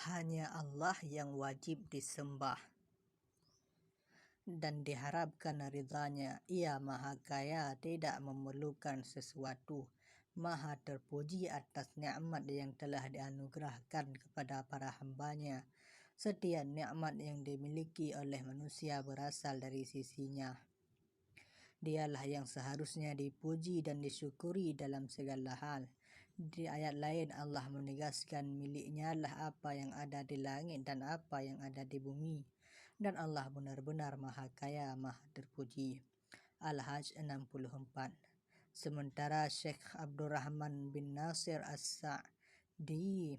Hanya Allah yang wajib disembah dan diharapkan ridhanya. Ia Maha Kaya, tidak memerlukan sesuatu. Maha terpuji atas nikmat yang telah dianugerahkan kepada para hambanya. Setiap nikmat yang dimiliki oleh manusia berasal dari sisinya. Dialah yang seharusnya dipuji dan disyukuri dalam segala hal. Di ayat lain Allah menegaskan miliknya lah apa yang ada di langit dan apa yang ada di bumi. Dan Allah benar-benar Maha Kaya, Maha terpuji. Al-Hajj 64. Sementara Syekh Abdurrahman bin Nasir As-Sa'di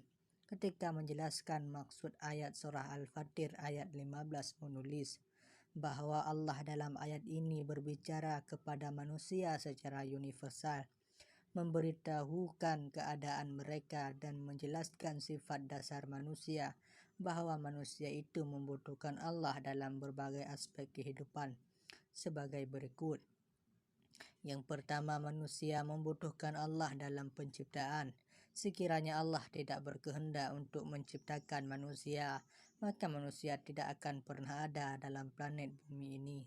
ketika menjelaskan maksud ayat surah Al-Fatir ayat 15 menulis bahwa Allah dalam ayat ini berbicara kepada manusia secara universal, memberitahukan keadaan mereka dan menjelaskan sifat dasar manusia, bahwa manusia itu membutuhkan Allah dalam berbagai aspek kehidupan sebagai berikut. Yang pertama, manusia membutuhkan Allah dalam penciptaan. Sekiranya Allah tidak berkehendak untuk menciptakan manusia, maka manusia tidak akan pernah ada dalam planet bumi ini.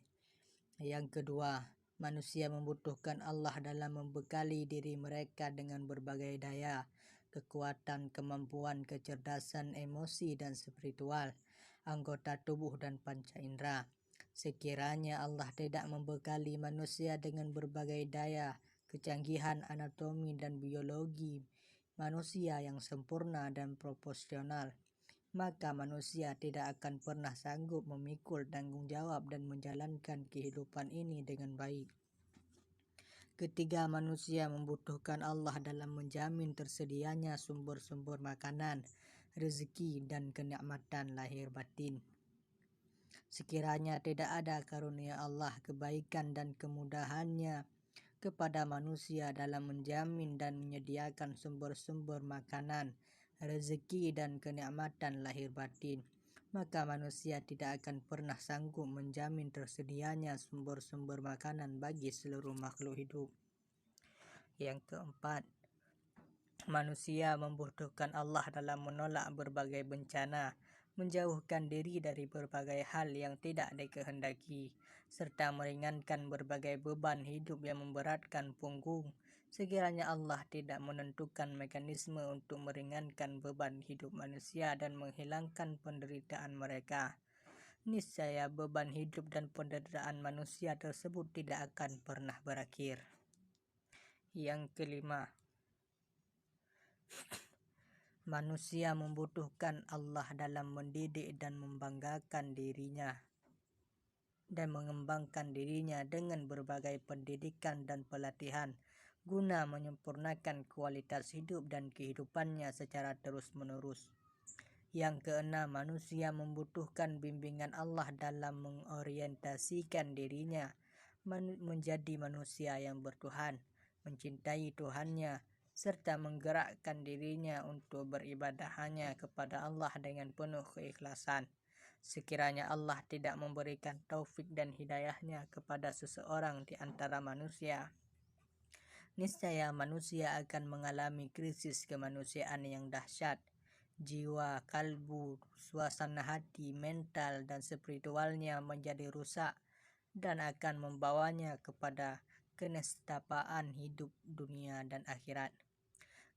Yang kedua, manusia membutuhkan Allah dalam membekali diri mereka dengan berbagai daya, kekuatan, kemampuan, kecerdasan, emosi, dan spiritual, anggota tubuh dan panca indera. Sekiranya Allah tidak membekali manusia dengan berbagai daya, kecanggihan anatomi dan biologi manusia yang sempurna dan proporsional, maka manusia tidak akan pernah sanggup memikul tanggung jawab dan menjalankan kehidupan ini dengan baik. Ketiga, manusia membutuhkan Allah dalam menjamin tersedianya sumber-sumber makanan, rezeki, dan kenikmatan lahir batin. Sekiranya tidak ada karunia Allah, kebaikan dan kemudahannya kepada manusia dalam menjamin dan menyediakan sumber-sumber makanan, rezeki, dan kenikmatan lahir batin, maka manusia tidak akan pernah sanggup menjamin tersedianya sumber-sumber makanan bagi seluruh makhluk hidup. Yang keempat, manusia membutuhkan Allah dalam menolak berbagai bencana, menjauhkan diri dari berbagai hal yang tidak dikehendaki, serta meringankan berbagai beban hidup yang memberatkan punggung. Sekiranya Allah tidak menentukan mekanisme untuk meringankan beban hidup manusia dan menghilangkan penderitaan mereka, niscaya beban hidup dan penderitaan manusia tersebut tidak akan pernah berakhir. Yang kelima, manusia membutuhkan Allah dalam mendidik dan membanggakan dirinya dan mengembangkan dirinya dengan berbagai pendidikan dan pelatihan guna menyempurnakan kualitas hidup dan kehidupannya secara terus-menerus. Yang keenam, manusia membutuhkan bimbingan Allah dalam mengorientasikan dirinya menjadi manusia yang bertuhan, mencintai Tuhannya, serta menggerakkan dirinya untuk beribadah hanya kepada Allah dengan penuh keikhlasan. Sekiranya Allah tidak memberikan taufik dan hidayahnya kepada seseorang di antara manusia, niscaya manusia akan mengalami krisis kemanusiaan yang dahsyat. Jiwa, kalbu, suasana hati, mental, dan spiritualnya menjadi rusak dan akan membawanya kepada kenestapaan hidup dunia dan akhirat.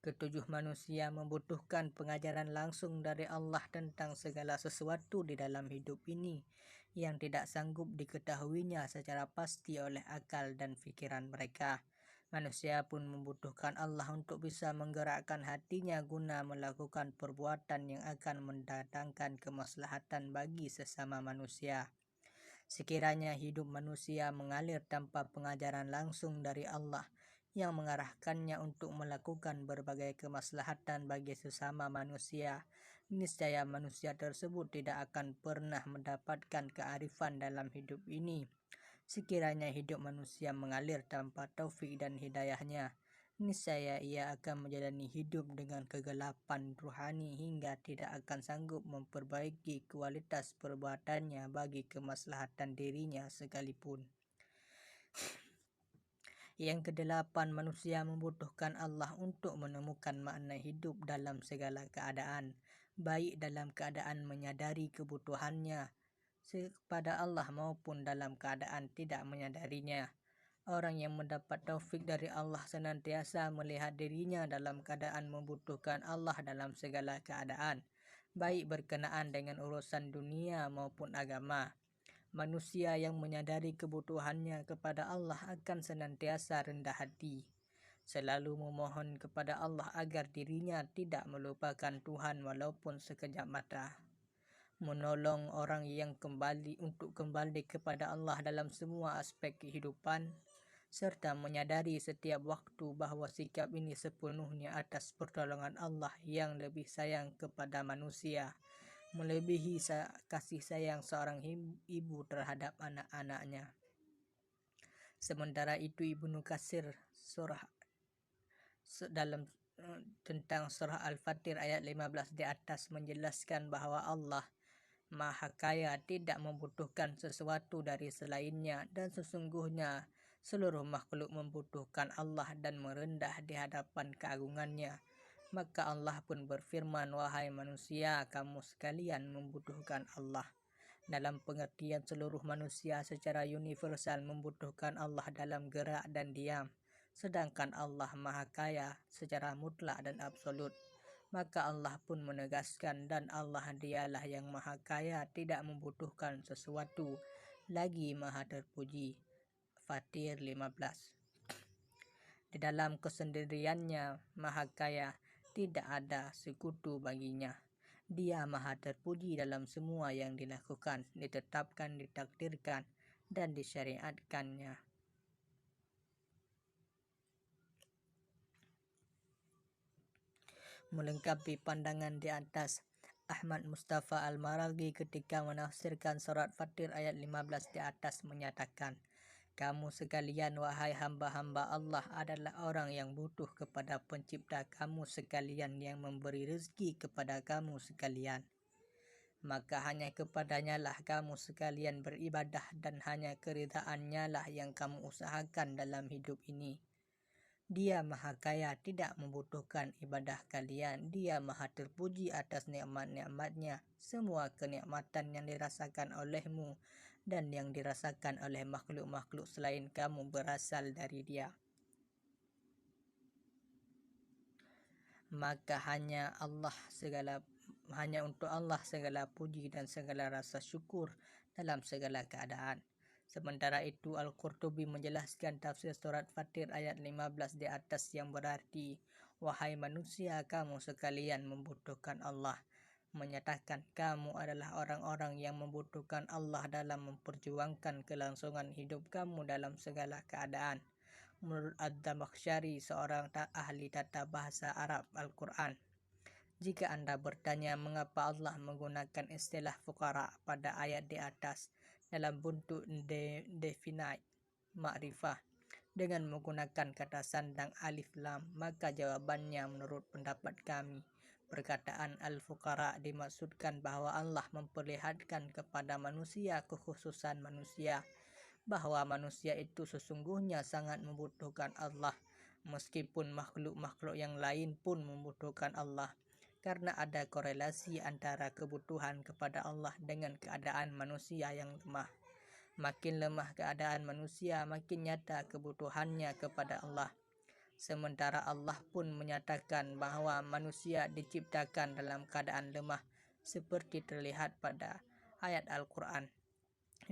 Ketujuh, manusia membutuhkan pengajaran langsung dari Allah tentang segala sesuatu di dalam hidup ini yang tidak sanggup diketahuinya secara pasti oleh akal dan fikiran mereka. Manusia pun membutuhkan Allah untuk bisa menggerakkan hatinya guna melakukan perbuatan yang akan mendatangkan kemaslahatan bagi sesama manusia. Sekiranya hidup manusia mengalir tanpa pengajaran langsung dari Allah yang mengarahkannya untuk melakukan berbagai kemaslahatan bagi sesama manusia, niscaya manusia tersebut tidak akan pernah mendapatkan kearifan dalam hidup ini. Sekiranya hidup manusia mengalir tanpa taufik dan hidayahnya, niscaya ia akan menjalani hidup dengan kegelapan ruhani hingga tidak akan sanggup memperbaiki kualitas perbuatannya bagi kemaslahatan dirinya sekalipun. Yang kedelapan, manusia membutuhkan Allah untuk menemukan makna hidup dalam segala keadaan. baik dalam keadaan menyadari kebutuhannya kepada Allah maupun dalam keadaan tidak menyadarinya. Orang yang mendapat taufik dari Allah senantiasa melihat dirinya dalam keadaan membutuhkan Allah dalam segala keadaan, baik berkenaan dengan urusan dunia maupun agama. Manusia yang menyadari kebutuhannya kepada Allah akan senantiasa rendah hati, selalu memohon kepada Allah agar dirinya tidak melupakan Tuhan walaupun sekejap mata. Menolong orang yang kembali kepada Allah dalam semua aspek kehidupan, serta menyadari setiap waktu bahawa sikap ini sepenuhnya atas pertolongan Allah yang lebih sayang kepada manusia, melebihi kasih sayang seorang ibu terhadap anak-anaknya. Sementara itu Ibnu Katsir tentang surah Al-Fatir ayat 15 di atas menjelaskan bahawa Allah Maha Kaya tidak membutuhkan sesuatu dari selainnya, dan sesungguhnya seluruh makhluk membutuhkan Allah dan merendah di hadapan keagungannya. Maka Allah pun berfirman, wahai manusia, kamu sekalian membutuhkan Allah. Dalam pengertian seluruh manusia secara universal membutuhkan Allah dalam gerak dan diam, sedangkan Allah Maha Kaya secara mutlak dan absolut. Maka Allah pun menegaskan, dan Allah dialah yang Maha Kaya, tidak membutuhkan sesuatu, lagi Maha terpuji. Fatir 15. Di dalam kesendiriannya Maha Kaya, tidak ada sekutu baginya. Dia Maha terpuji dalam semua yang dilakukan, ditetapkan, ditakdirkan, dan disyariatkannya. Melengkapi pandangan di atas, Ahmad Mustafa Al-Maraghi ketika menafsirkan surat Fatir ayat 15 di atas menyatakan, kamu sekalian wahai hamba-hamba Allah adalah orang yang butuh kepada pencipta kamu sekalian yang memberi rezeki kepada kamu sekalian. Maka hanya kepadanya lah kamu sekalian beribadah, dan hanya keridhaannya lah yang kamu usahakan dalam hidup ini. Dia Maha Kaya, tidak membutuhkan ibadah kalian. Dia Maha terpuji atas nikmat-nikmatnya. Semua kenikmatan yang dirasakan olehmu dan yang dirasakan oleh makhluk-makhluk selain kamu berasal dari Dia. Maka hanya untuk Allah segala puji dan segala rasa syukur dalam segala keadaan. Sementara itu Al-Qurtubi menjelaskan tafsir surat Fatir ayat 15 di atas yang berarti, wahai manusia, kamu sekalian membutuhkan Allah, menyatakan kamu adalah orang-orang yang membutuhkan Allah dalam memperjuangkan kelangsungan hidup kamu dalam segala keadaan. Menurut Ad-Damakhsyari, seorang ahli tata bahasa Arab Al-Quran, jika Anda bertanya mengapa Allah menggunakan istilah fuqara pada ayat di atas dalam bentuk definite makrifah dengan menggunakan kata sandang alif lam, maka jawabannya menurut pendapat kami, perkataan al-fuqara dimaksudkan bahawa Allah memperlihatkan kepada manusia kekhususan manusia, bahawa manusia itu sesungguhnya sangat membutuhkan Allah, meskipun makhluk-makhluk yang lain pun membutuhkan Allah, karena ada korelasi antara kebutuhan kepada Allah dengan keadaan manusia yang lemah. Makin lemah keadaan manusia, makin nyata kebutuhannya kepada Allah. Sementara Allah pun menyatakan bahawa manusia diciptakan dalam keadaan lemah, seperti terlihat pada ayat Al-Quran.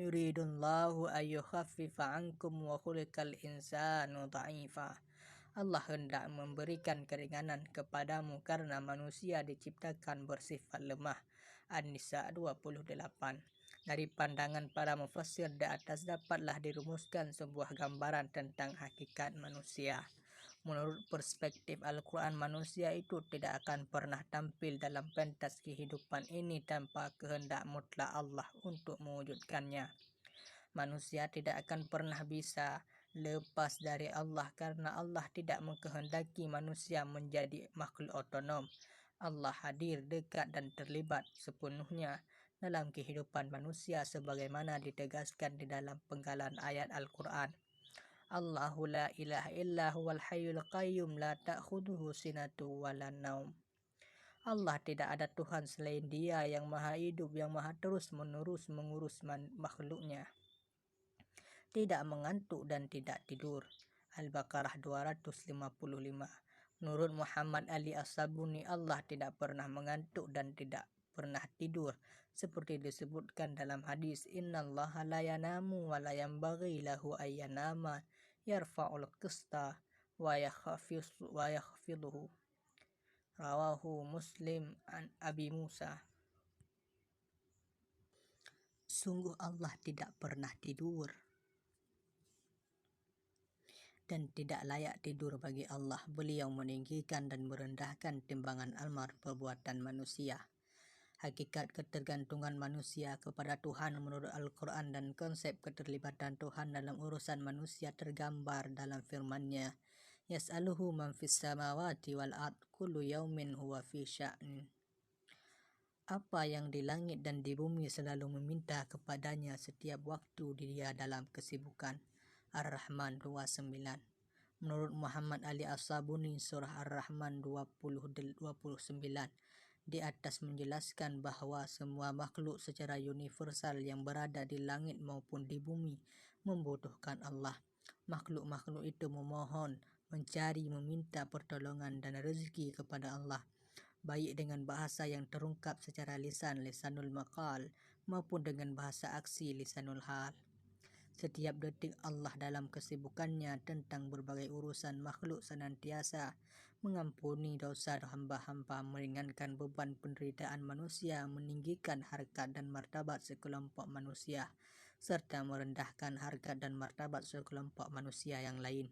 Yuridullahu ayyukhaffifa ankum wa khuliqal insanu dha'ifa. Allah hendak memberikan keringanan kepadamu karena manusia diciptakan bersifat lemah. An-Nisa 28. Dari pandangan para mufassir di atas dapatlah dirumuskan sebuah gambaran tentang hakikat manusia. Menurut perspektif Al-Quran, manusia itu tidak akan pernah tampil dalam pentas kehidupan ini tanpa kehendak mutlak Allah untuk mewujudkannya. Manusia tidak akan pernah bisa lepas dari Allah karena Allah tidak mengkehendaki manusia menjadi makhluk otonom. Allah hadir, dekat dan terlibat sepenuhnya dalam kehidupan manusia sebagaimana ditegaskan di dalam penggalan ayat Al-Quran. Allahu la ilaha illa huwal hayyul qayyum la ta'khudhuhu sinatu wa la naum. Allah tidak ada Tuhan selain Dia yang maha hidup, yang maha terus-menerus mengurus makhluknya. Tidak mengantuk dan tidak tidur. Al-Baqarah 255. Menurut Muhammad Ali As-Sabuni, Allah tidak pernah mengantuk dan tidak pernah tidur. Seperti disebutkan dalam hadis, Innallaha la yanamu wa la yanbaghi lahu ayyanama yarfa'ul qista wa yakhfiduhu. Rawahu Muslim an Abi Musa. Sungguh Allah tidak pernah tidur dan tidak layak tidur bagi Allah. Beliau meninggikan dan merendahkan timbangan amal perbuatan manusia. Hakikat ketergantungan manusia kepada Tuhan menurut Al-Quran dan konsep keterlibatan Tuhan dalam urusan manusia tergambar dalam firman-Nya. Yas'aluhu man fis samawati wal ard kullu yaumin huwa fi sya'nin. Apa yang di langit dan di bumi selalu meminta kepadanya setiap waktu dia dalam kesibukan. Ar-Rahman 29. Menurut Muhammad Ali As-Sabuni, surah Ar-Rahman 20-29 di atas menjelaskan bahwa semua makhluk secara universal yang berada di langit maupun di bumi membutuhkan Allah. Makhluk-makhluk itu memohon, mencari, meminta pertolongan dan rezeki kepada Allah, baik dengan bahasa yang terungkap secara lisanul maqal maupun dengan bahasa aksi lisanul hal. Setiap detik Allah dalam kesibukannya tentang berbagai urusan makhluk senantiasa mengampuni dosa hamba-hamba, meringankan beban penderitaan manusia, meninggikan harkat dan martabat sekelompok manusia, serta merendahkan harkat dan martabat sekelompok manusia yang lain.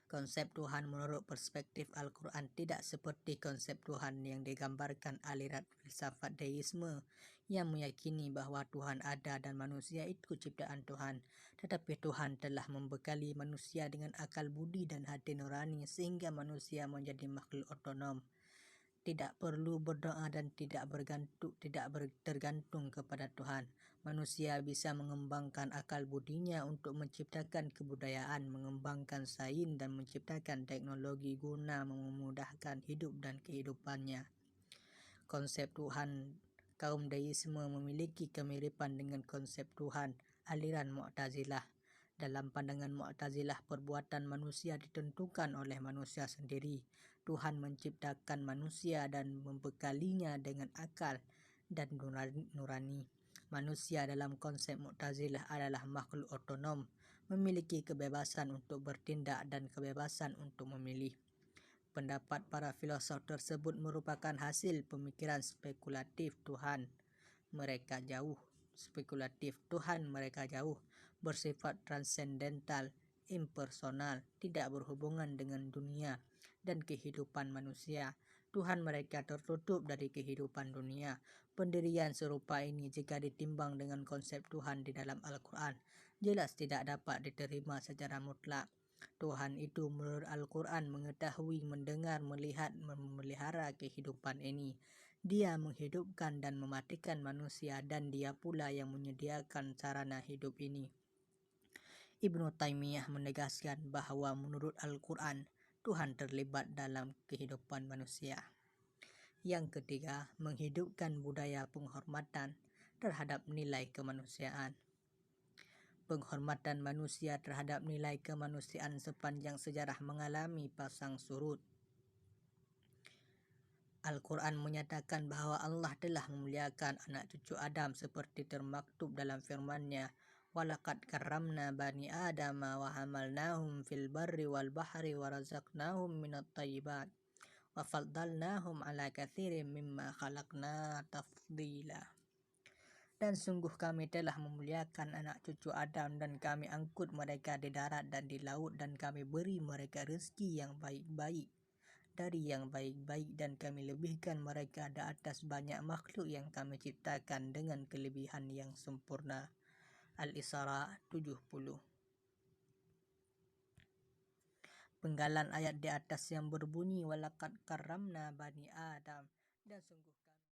Konsep Tuhan menurut perspektif Al-Quran tidak seperti konsep Tuhan yang digambarkan aliran filsafat deisme yang meyakini bahwa Tuhan ada dan manusia itu ciptaan Tuhan. Tetapi Tuhan telah membekali manusia dengan akal budi dan hati nurani sehingga manusia menjadi makhluk otonom, tidak perlu berdoa dan tidak tergantung kepada Tuhan. Manusia bisa mengembangkan akal budinya untuk menciptakan kebudayaan, mengembangkan sains dan menciptakan teknologi guna memudahkan hidup dan kehidupannya. Konsep Tuhan kaum deisme memiliki kemiripan dengan konsep Tuhan aliran Mu'tazilah. Dalam pandangan Mu'tazilah, perbuatan manusia ditentukan oleh manusia sendiri. Tuhan menciptakan manusia dan membekalinya dengan akal dan nurani. Manusia dalam konsep Mu'tazilah adalah makhluk otonom, memiliki kebebasan untuk bertindak dan kebebasan untuk memilih. Pendapat para filosof tersebut merupakan hasil pemikiran spekulatif Tuhan mereka jauh, bersifat transendental, impersonal, tidak berhubungan dengan dunia dan kehidupan manusia. Tuhan mereka tertutup dari kehidupan dunia. Pendirian serupa ini jika ditimbang dengan konsep Tuhan di dalam Al-Quran, jelas tidak dapat diterima secara mutlak. Tuhan itu menurut Al-Quran mengetahui, mendengar, melihat, memelihara kehidupan ini. Dia menghidupkan dan mematikan manusia dan dia pula yang menyediakan sarana hidup ini. Ibnu Taimiyah menegaskan bahwa menurut Al-Quran, Tuhan terlibat dalam kehidupan manusia. Yang ketiga, menghidupkan budaya penghormatan terhadap nilai kemanusiaan. Penghormatan manusia terhadap nilai kemanusiaan sepanjang sejarah mengalami pasang surut. Al-Quran menyatakan bahwa Allah telah memuliakan anak cucu Adam seperti termaktub dalam firman-Nya, "Walaqad karramna bani Adama wa hamalnahum fil barri wal bahri wa razaqnahum minat thayyibat wa faddalnahum ala katsirin mimma khalaqna tafdila." Dan sungguh kami telah memuliakan anak cucu Adam dan kami angkut mereka di darat dan di laut dan kami beri mereka rezeki yang baik-baik dari yang baik-baik dan kami lebihkan mereka di atas banyak makhluk yang kami ciptakan dengan kelebihan yang sempurna. Al-Isra 70. Penggalan ayat di atas yang berbunyi walaqad karramna bani Adam, dan sungguh